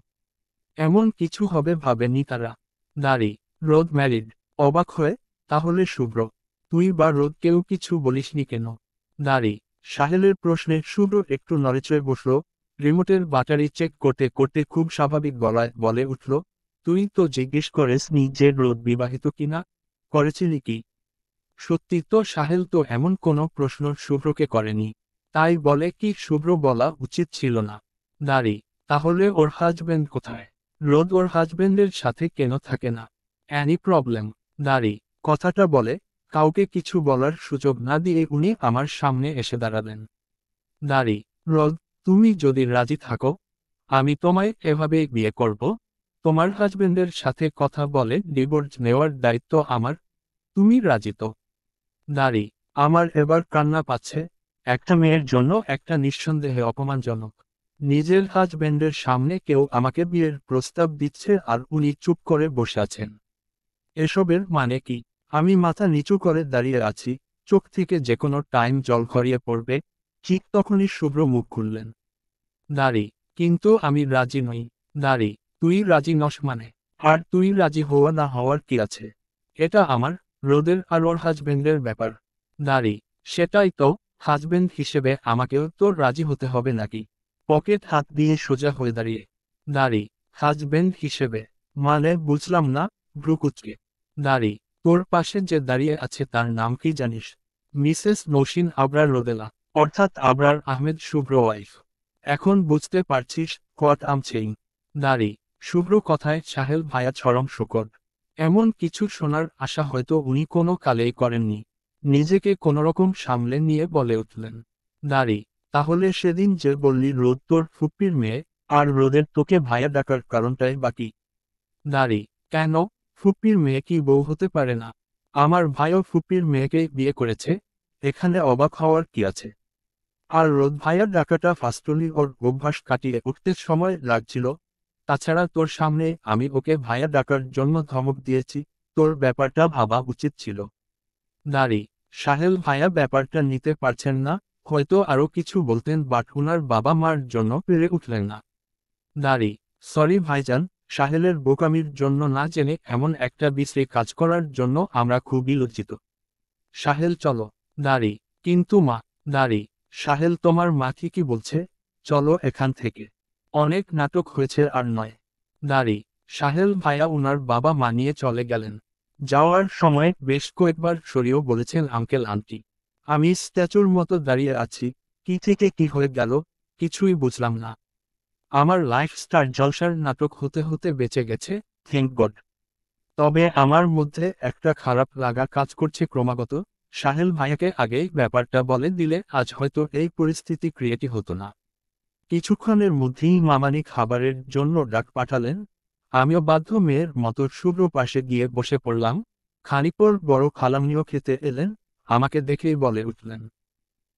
S1: এমন কিছু হবে ভাবেনি তারা। দাঁড়ি, রোদ ম্যারিড? অবাক হয়ে, তাহলে শুভ্র? তুই বা রোদ কেউ কিছু বলিসনি কেন? দাঁড়ি, সাহেলের প্রশ্নে শুভ্র একটু নড়েচড়ে বসল, রিমোটের ব্যাটারি চেক করতে করতে খুব স্বাভাবিক গলায় বলে উঠল, তুই তো জিজ্ঞেস করেসনি যে রোদ বিবাহিত কিনা, করেছিলি কি? সত্যি তো সাহেল তো এমন কোনো প্রশ্ন শুভ্রকে করেনি, তাই বলে কি শুভ্র বলা উচিত ছিল না। দাঁড়ি, তাহলে ওর হাজবেন্ড কোথায়? রোদ ওর হাজবেন্ডের সাথে কেন থাকে না? Any problem? দাঁড়ি, কথাটা বলে কাউকে কিছু বলার সুযোগ না দিয়ে উনি আমার সামনে এসে দাঁড়ালেন। দাঁড়ি, রোদ, তুমি যদি রাজি থাকো, আমি তোমায় এভাবেই বিয়ে করব। তোমার হাজবেন্ডের সাথে কথা বলে ডিভোর্স নেওয়ার দায়িত্ব আমার। তুমি রাজি তো? দাঁড়ি, আমার এবার কান্না পাচ্ছে। একটা মেয়ের জন্য একটা নিঃসন্দেহে অপমানজনক। নিজের হাজবেন্ডের সামনে কেউ আমাকে বিয়ের প্রস্তাব দিচ্ছে আর উনি চুপ করে বসে আছেন। এসবের মানে কি? আমি মাথা নিচু করে দাঁড়িয়ে আছি, চোখ থেকে যে কোনো টাইম জল গড়িয়ে পড়বে। ঠিক তখনই শুভ্র মুখ খুললেন। দাঁড়ি, কিন্তু আমি রাজি নই। দাঁড়ি, তুই রাজি নস মানে? আর তুই রাজি হওয়া না হওয়ার কি আছে? এটা আমার, রোদের আর ওর হাজবেন্ডের ব্যাপার। দাঁড়ি, সেটাই তো, হাজবেন্ড হিসেবে আমাকেও তো রাজি হতে হবে নাকি? পকেট হাত দিয়ে সোজা হয়ে দাঁড়িয়ে। দাঁড়ি, হাজবেন্ড হিসেবে মানে বুঝলাম না, ভ্রুকুচকে। দাঁড়ি, তোর পাশে যে দাঁড়িয়ে আছে তার নাম কি জানিস? মিসেস নৌশিন আবরার রোদেলা, অর্থাৎ আবরার আহমেদ শুভ্র ওয়াইফ। এখন বুঝতে পারছিস হোয়াট আম সেইং? দাঁড়ি, শুভ্র কথায় সাহেল ভায়া চরম শোকর। এমন কিছু শোনার আশা হয়তো উনি কোনো কালেই করেননি। নিজেকে কোনোরকম সামলে নিয়ে বলে উঠলেন। দাঁড়ি, তাহলে সেদিন যে বললি রোদ তোর ফুপ্পির মেয়ে, আর রোদের তোকে ভাইয়া ডাকার কারণটাই বাকি? দাঁড়ি, কেন? ফুপ্পির মেয়ে কি বউ হতে পারে না? আমার ভাইও ফুপ্পির মেয়েকেই বিয়ে করেছে, এখানে অবাক হওয়ার কি আছে? আর রোদ ভাইয়ার ডাকাটা ফাস্টলি ওর অভ্যাস কাটিয়ে উঠতে সময় লাগছিল। তাছাড়া তোর সামনে আমি ওকে ভাইয়া ডাকার জন্য ধমক দিয়েছি, তোর ব্যাপারটা ভাবা উচিত ছিল। দাঁড়ি, সাহেল ভাইয়া ব্যাপারটা নিতে পারছেন না, হয়তো আরও কিছু বলতেন বাট উনার বাবা মার জন্য পেরে উঠলেন না। দাঁড়ি, সরি ভাইজান, সাহেলের বোকামির জন্য না জেনে এমন একটা বিশ্রী কাজ করার জন্য আমরা খুবই লজ্জিত। সাহেল চলো। দাঁড়ি, কিন্তু মা? দাঁড়ি, সাহেল তোমার মা ঠিকই বলছে, চলো এখান থেকে। অনেক নাটক হয়েছে আর নয়। দাঁড়ি, সাহেল ভাইয়া উনার বাবা মা নিয়ে চলে গেলেন। যাওয়ার সময় বেশ কয়েকবার সরিয়েও বলেছেন আঙ্কেল আন্টি। আমি স্ট্যাচুর মতো দাঁড়িয়ে আছি, কি থেকে কি হয়ে গেল কিছুই বুঝলাম না। আমার লাইফ স্টার জলসার নাটক হতে হতে বেঁচে গেছে, থ্যাঙ্ক গড। তবে আমার মধ্যে একটা খারাপ লাগা কাজ করছে ক্রমাগত। সাহেল ভাইয়াকে আগেই ব্যাপারটা বলে দিলে আজ হয়তো এই পরিস্থিতি ক্রিয়েটই হতো না। কিছুক্ষণের মধ্যেই মামানি খাবারের জন্য ডাক পাঠালেন। আমিও বাধ্য মেয়ের মতো শুভ্র পাশে গিয়ে বসে পড়লাম। খানিকপর বড় খালামনিও খেতে এলেন, আমাকে দেখেই বলে উঠলেন।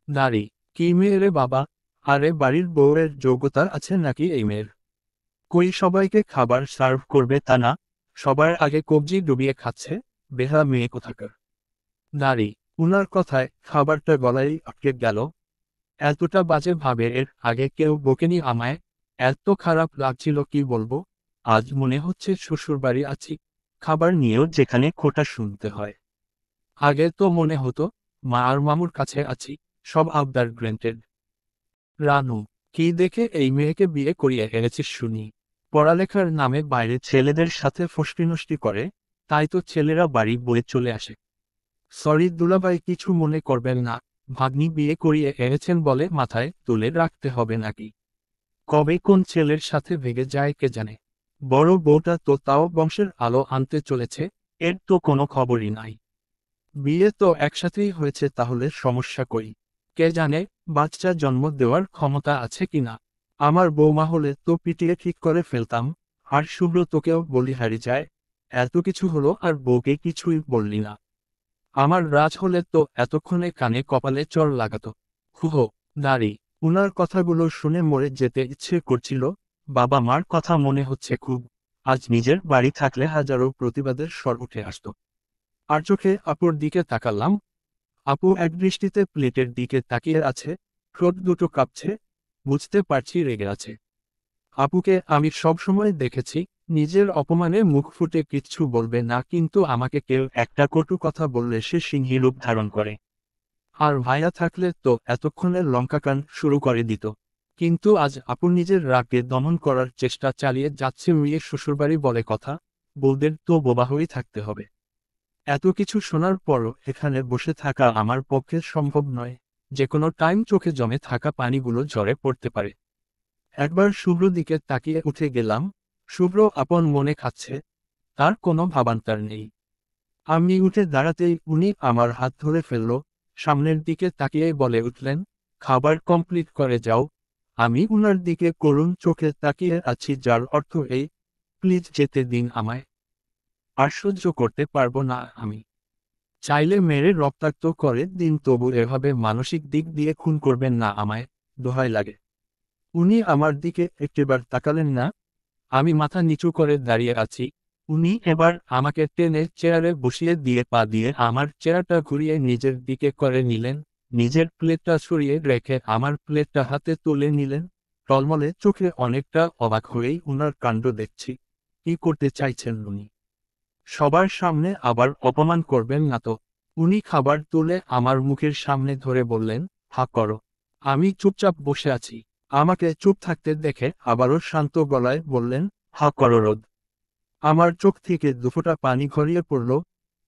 S1: দাঁড়ি, কি মেয়ে রে বাবা? আরে বাড়ির বউয়ের যোগ্যতা আছে নাকি এই মেয়ের? কই সবাইকে খাবার সার্ভ করবে তা না, সবার আগে কবজি ডুবিয়ে খাচ্ছে, বেহা মেয়ে কোথাকার। দাঁড়ি, উনার কথায় খাবারটা গলায় আটকে গেল। এতটা বাজে ভাবে এর আগে কেউ বকেনি আমায়। এত খারাপ লাগছিল কি বলবো। আজ মনে হচ্ছে শ্বশুরবাড়ি আছি, খাবার নিয়েও যেখানে খোটা শুনতে হয়। আগে তো মনে হতো মা আর মামুর কাছে আছি, সব আবদার গ্র্যান্টেড। রানু, কি দেখে এই মেয়েকে বিয়ে করিয়ে এনেছিস শুনি? পড়ালেখার নামে বাইরে ছেলেদের সাথে ফষ্টিনষ্টি করে, তাই তো ছেলেরা বাড়ি বয়ে চলে আসে। সরি দুলাভাই, কিছু মনে করবেন না। ভাগ্নি বিয়ে করিয়ে এনেছেন বলে মাথায় তুলে রাখতে হবে নাকি? কবে কোন ছেলের সাথে ভেগে যায় কে জানে। বড় বউটা তো তাও বংশের আলো আনতে চলেছে, এর তো কোনো খবরই নাই। বিয়ে তো একসাথেই হয়েছে, তাহলে সমস্যা কই? কে জানে বাচ্চা জন্ম দেওয়ার ক্ষমতা আছে কিনা। আমার বৌমা হলে তো পিটিয়ে ঠিক করে ফেলতাম। আর শুভ্র তোকেও বলিহারি যায়, এত কিছু হলো আর বউকে কিছুই বললি না। আমার রাজ হলে তো এতক্ষণে কানে কপালে চড় লাগাতো। হুহো, দাঁড়ি। উনার কথাগুলো শুনে মরে যেতে ইচ্ছে করছিল। বাবা মার কথা মনে হচ্ছে খুব। আজ নিজের বাড়ি থাকলে হাজারো প্রতিবাদের স্বর উঠে আসতো। আর চোখে আপুর দিকে তাকালাম। আপু একদৃষ্টিতে প্লেটের দিকে তাকিয়ে আছে, ঠোঁট দুটো কাঁপছে। বুঝতে পারছি রেগে আছে। আপুকে আমি সবসময় দেখেছি নিজের অপমানে মুখ ফুটে কিচ্ছু বলবে না, কিন্তু আমাকে কেউ একটা কটু কথা বললে সে সিংহী রূপ ধারণ করে। আর ভাইয়া থাকলে তো এতক্ষণে লঙ্কাকান শুরু করে দিত। কিন্তু আজ আপু নিজের রাগকে দমন করার চেষ্টা চালিয়ে যাচ্ছে। মেয়ের শ্বশুরবাড়ি বলে কথা, বউদের তো বোবা হয়েই থাকতে হবে। এত কিছু শোনার পরও এখানে বসে থাকা আমার পক্ষে সম্ভব নয়। যে কোনো টাইম চোখে জমে থাকা পানিগুলো ঝরে পড়তে পারে। একবার শুভ্র দিকে তাকিয়ে উঠে গেলাম। শুভ্র আপন মনে খাচ্ছে, তার কোনো ভাবান্তর নেই। আমি উঠে দাঁড়াতেই উনি আমার হাত ধরে ফেলল, সামনের দিকে তাকিয়েই বলে উঠলেন, খাবার কমপ্লিট করে যাও। আমি উনার দিকে করুণ চোখে তাকিয়ে আছি, যার অর্থ এই, প্লিজ যেতে দিন আমায়। আর সহ্য করতে পারবো না আমি। চাইলে মেরে রক্তাক্ত করে দিন, তবু এভাবে মানসিক দিক দিয়ে খুন করবেন না আমায়, দোহাই লাগে। উনি আমার দিকে একটিবার তাকালেন না। আমি মাথা নিচু করে দাঁড়িয়ে আছি। উনি এবার আমাকে টেনে চেয়ারে বসিয়ে দিয়ে পা দিয়ে আমার চেয়ারটা ঘুরিয়ে নিজের দিকে করে নিলেন। নিজের প্লেটটা সরিয়ে রেখে আমার প্লেটটা হাতে তুলে নিলেন। টলমলে চোখে অনেকটা অবাক হয়েই উনার কাণ্ড দেখছি। কি করতে চাইছেন উনি? সবার সামনে আবার অপমান করবেন না তো? উনি খাবার তুলে আমার মুখের সামনে ধরে বললেন, হা করো। আমি চুপচাপ বসে আছি। আমাকে চুপ থাকতে দেখে আবারও শান্ত গলায় বললেন, হা করো রোদ। আমার চোখ থেকে দুফোঁটা পানি গড়িয়ে পড়ল।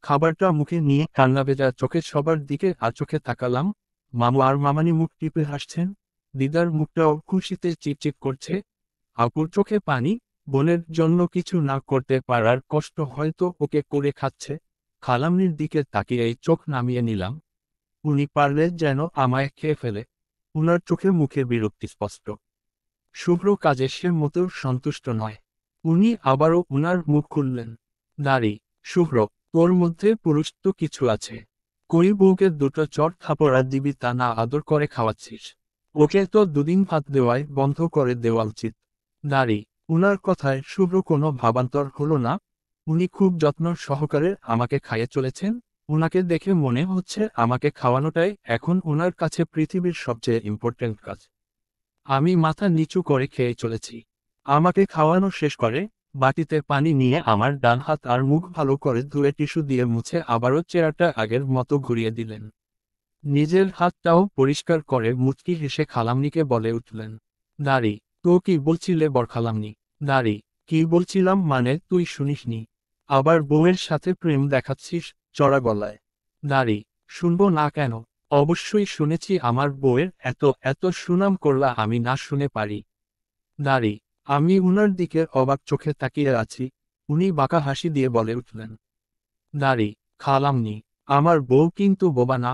S1: খাবারটা মুখে নিয়ে কান্না ভেজা চোখে সবার দিকে চোখে তাকালাম। মামু আর মামানি মুখ টিপে হাসছেন। দিদার মুখটাও খুশিতে চিপচিপ করছে। আপুর চোখে পানি, বোনের জন্য কিছু না করতে পারার কষ্ট হয়তো ওকে করে খাচ্ছে। খালামনির দিকে তাকিয়েই চোখ নামিয়ে নিলাম। উনি পারলে যেন আমায় খেয়ে ফেলে। উনার চোখে মুখে বিরক্তি স্পষ্ট। শুভ্র কাজে সে মোটেও সন্তুষ্ট নয়। উনি আবারও উনার মুখ খুললেন। দাঁড়ি, শুভ্র, তোর মধ্যে পুরুষ তো কিছু আছে। কই বউকে দুটো চট থাপড়া দিবি তা না আদর করে খাওয়াচ্ছিস? ওকে তো দুদিন ভাত দেওয়াই বন্ধ করে দেওয়া উচিত। দাঁড়ি। উনার কথায় শুভ্র কোনো ভাবান্তর হলো না। উনি খুব যত্ন সহকারে আমাকে খাইয়ে চলেছেন। উনাকে দেখে মনে হচ্ছে আমাকে খাওয়ানোটাই এখন উনার কাছে পৃথিবীর সবচেয়ে ইম্পর্ট্যান্ট কাজ। আমি মাথা নিচু করে খেয়ে চলেছি। আমাকে খাওয়ানো শেষ করে বাটিতে পানি নিয়ে আমার ডান হাত আর মুখ ভালো করে ধুয়ে টিস্যু দিয়ে মুছে আবারও চেয়ারটা আগের মতো ঘুরিয়ে দিলেন। নিজের হাতটাও পরিষ্কার করে মুচকি হেসে খালামনিকে বলে উঠলেন, দাঁড়ি, তো কি বলছিলে বরখালামনি? দাঁড়ি, কি বলছিলাম মানে তুই শুনিসনি? আবার বউয়ের সাথে প্রেম দেখাচ্ছিস চড়া গলায়? দাঁড়ি, শুনবো না কেন? অবশ্যই শুনেছি, আমার বউয়ের এত এত সুনাম করলা আমি না শুনে পারি? দাঁড়ি। আমি উনার দিকে অবাক চোখে তাকিয়ে আছি। উনি বাঁকা হাসি দিয়ে বলে উঠলেন, দাঁড়ি, খালামনি, আমার বউ কিন্তু বোবা না,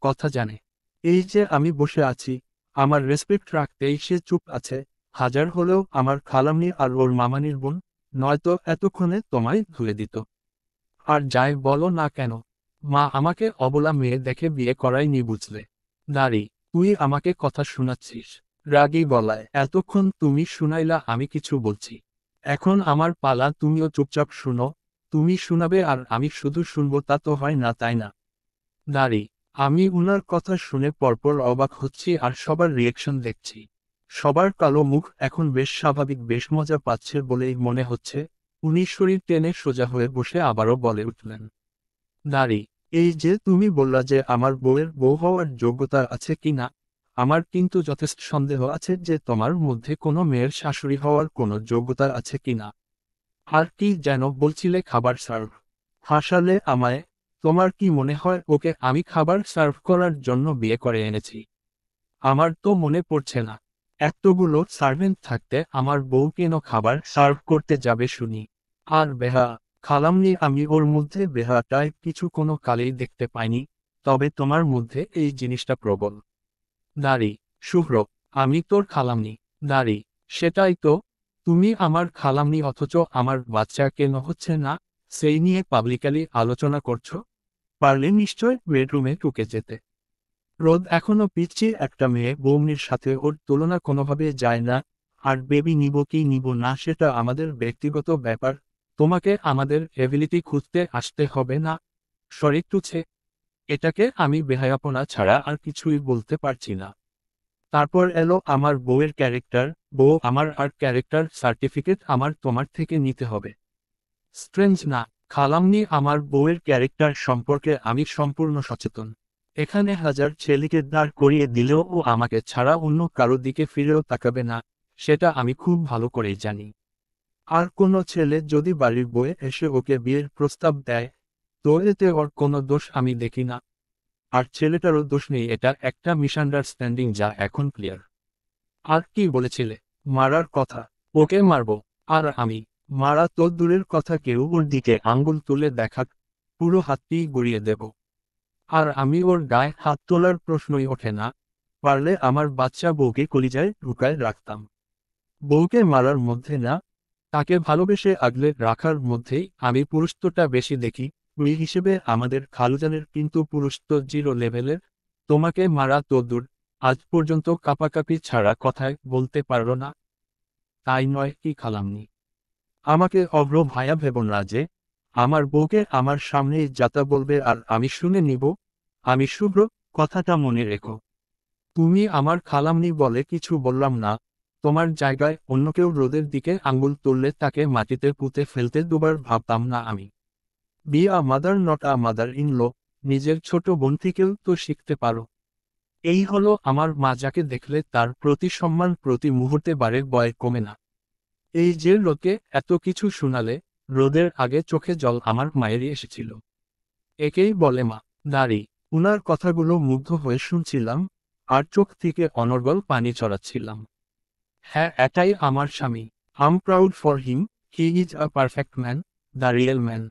S1: কথা জানে। এই যে আমি বসে আছি, আমার রেসপেক্ট রাখতেই সে চুপ আছে। হাজার হলেও আমার খালামনি আর ওর মামানির বোন, নয়তো এতক্ষণে তোমায় ধুয়ে দিত। আর যাই বলো না কেন, মা আমাকে অবলা মেয়ে দেখে বিয়ে করায়নি বুঝলে? দাঁড়ি, তুই আমাকে কথা শোনাচ্ছিস? রাগী গলায়, এতক্ষণ তুমি শুনাইলা আমি কিছু বলছি। এখন আমার পালা, তুমিও চুপচাপ শুনো। তুমি শোনাবে আর আমি শুধু শুনবো তা তো হয় না, তাই না? দাঁড়ি। আমি উনার কথা শুনে পরপর অবাক হচ্ছি আর সবার রিয়েকশন দেখছি। সবার কালো মুখ এখন বেশ স্বাভাবিক, বেশ মজা পাচ্ছে বলেই মনে হচ্ছে। উনি শরীর টেনে সোজা হয়ে বসে আবারও বলে উঠলেন, নারী, এই যে তুমি বললা যে আমার বউয়ের বউ হওয়ার যোগ্যতা আছে কি না, আমার কিন্তু যথেষ্ট সন্দেহ আছে যে তোমার মধ্যে কোনো মেয়ের শাশুড়ি হওয়ার কোনো যোগ্যতা আছে কি না। আর কি যেন বলছিলে খাবার সার্ভ হাসালে আমায়। তোমার কি মনে হয় ওকে আমি খাবার সার্ভ করার জন্য বিয়ে করে এনেছি? আমার তো মনে পড়ছে না। এতগুলো সার্ভেন্ট থাকতে আমার বউ কেন খাবার সার্ভ করতে যাবে শুনি? আর বেহা, খালামনি আমি ওর মধ্যে বেহা টাইপ কিছু কোনো কালেই দেখতে পাইনি, তবে তোমার মধ্যে এই জিনিসটা প্রবল। নারী, শুভ্র, আমি তোর খালামনি। নারী, সেটাই তো, তুমি আমার খালামনি অথচ আমার বাচ্চা কেন হচ্ছে না সেই নিয়ে পাবলিকালি আলোচনা করছো। পারলে নিশ্চয় বেডরুমে ঢুকে যেতে। রোদ এখনো পিচ্ছি একটা মেয়ে বৌমনির সাথে ওর তুলনা কোনোভাবে যায় না। আর বেবি নিব কি নিব না সেটা আমাদের ব্যক্তিগত ব্যাপার। তোমাকে আমাদের এবিলিটি খুঁজতে আসতে হবে না। সরি টুছে, এটাকে আমি বেহায়াপনা ছাড়া আর কিছুই বলতে পারছি না। তারপর এলো আমার বউয়ের ক্যারেক্টার। বউ আমার আর ক্যারেক্টার সার্টিফিকেট আমার তোমার থেকে নিতে হবে। স্ট্রেঞ্জ না, খালামনি আমার বউয়ের ক্যারেক্টার সম্পর্কে আমি সম্পূর্ণ সচেতন। এখানে হাজার ছেলেকে দাঁড় করিয়ে দিলেও ও আমাকে ছাড়া অন্য কারো দিকে ফিরেও তাকাবে না, সেটা আমি খুব ভালো করেই জানি। আর কোনো ছেলে যদি বাড়ির বউয়ে এসে ওকে বিয়ের প্রস্তাব দেয়, তো এতে ওর কোনো দোষ আমি দেখি না। আর ছেলেটারও দোষ নেই, এটা একটা মিসআন্ডারস্ট্যান্ডিং যা এখন ক্লিয়ার। আর কি বলেছিলে? মারার কথা? ওকে মারবো। আর আমি? মারা তো দূরের কথা, কেউ ওর দিকে আঙ্গুল তুলে দেখাক, পুরো হাতটি গড়িয়ে দেব। আর আমি ওর গায়ে হাত তোলার প্রশ্নই ওঠে না। পারলে আমার বাচ্চা বউকে কলিজায় ঢুকায় রাখতাম। বউকে মারার মধ্যে না, তাকে ভালোবেসে আগলে রাখার মধ্যেই আমি পুরুষত্বটা বেশি দেখি। মেয়ে হিসেবে আমাদের খালুজানের কিন্তু পুরুষত্ব জিরো লেভেলের। তোমাকে মারা তো দূর, আজ পর্যন্ত কাপাকাপি ছাড়া কথায় বলতে পারলো না। তাই নয় কি খালামনি? আমাকে অভ্র ভায়া ভেব না যে আমার বউকে আমার সামনেই যাতা বলবে আর আমি শুনে নিব। আমি শুভ্র, কথাটা মনে রেখো। তুমি আমার খালামনি বলে কিছু বললাম না। তোমার জায়গায় অন্য কেউ রোদের দিকে আঙ্গুল তুললে তাকে মাটিতে পুঁতে ফেলতে দুবার ভাবতাম না আমি। Be a mother not a mother in law. নিজের ছোট বোন থেকেও তো শিখতে পারো। এই হলো আমার মা, যাকে দেখলে তার প্রতি সম্মান প্রতি মুহূর্তে বাড়ে, বয় কমে না। এই যে লোকে এত কিছু শুনালে, রোদের আগে চোখে জল আমার মায়েরই এসেছিল। একেই বলে মা। নারী, উনার কথাগুলো মুগ্ধ হয়ে শুনছিলাম, আর চোখ থেকে অনর্গল পানি ছড়াচ্ছিলাম। হ্যাঁ, এটাই আমার স্বামী। I'm proud for him, he is a perfect man, the real man.